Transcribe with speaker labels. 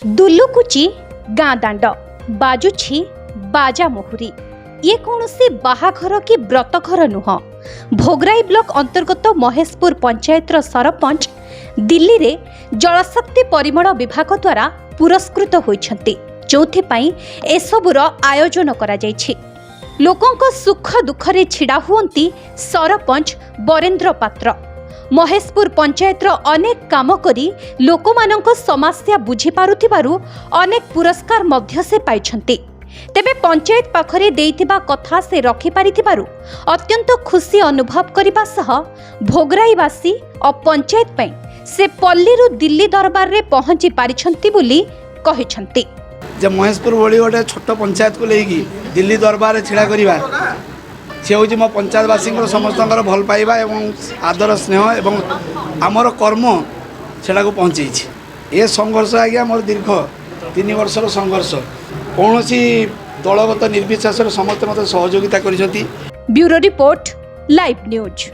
Speaker 1: दुलुकुची गाँ दांड बाजुछि बाजा मोहुरी ये कौनसी बाहाघर कि व्रतघर नुह। भोगराई ब्लॉक अंतर्गत महेशपुर पंचायतर सरपंच दिल्ली रे जलशक्ति परिमल विभाग द्वारा पुरस्कृत होइछन्ति, जोथिपाई एसबुर आयोजन करा जायछि। लोकंक सुख दुखरे छिड़ा हुअंती सरपंच बरेंद्र पात्र। महेशपुर पंचायतर अनेक काम करी लोकमानंक समस्या बुझी पारुथिबारु अनेक पुरस्कार मध्य से पाइछन्ति। तेबे पंचायत पाखरे देइथिबा कथा से रखि पारिथिबारु अत्यंत खुशी अनुभव करिबा सह भोगराईवासी और पंचायत पई से पल्लीरु दिल्ली दरबार रे पहुंची पारिछन्ति बोली कहिछन्ति।
Speaker 2: जब महेशपुर भली गोटे छोट पंचायत को लेकिन दिल्ली दरबार में छिड़ा करवा सी हूँ मो पंचायतवासी समस्त भल पाइबा एवं आदर स्नेह एवं आमर कर्म से पहुँचे। ये संघर्ष आज्ञा मोर दीर्घ 3 वर्षर संघर्ष कौन दलगत निर्विशेष समस्त मत सहयोगिता कर।
Speaker 1: Bureau report live news.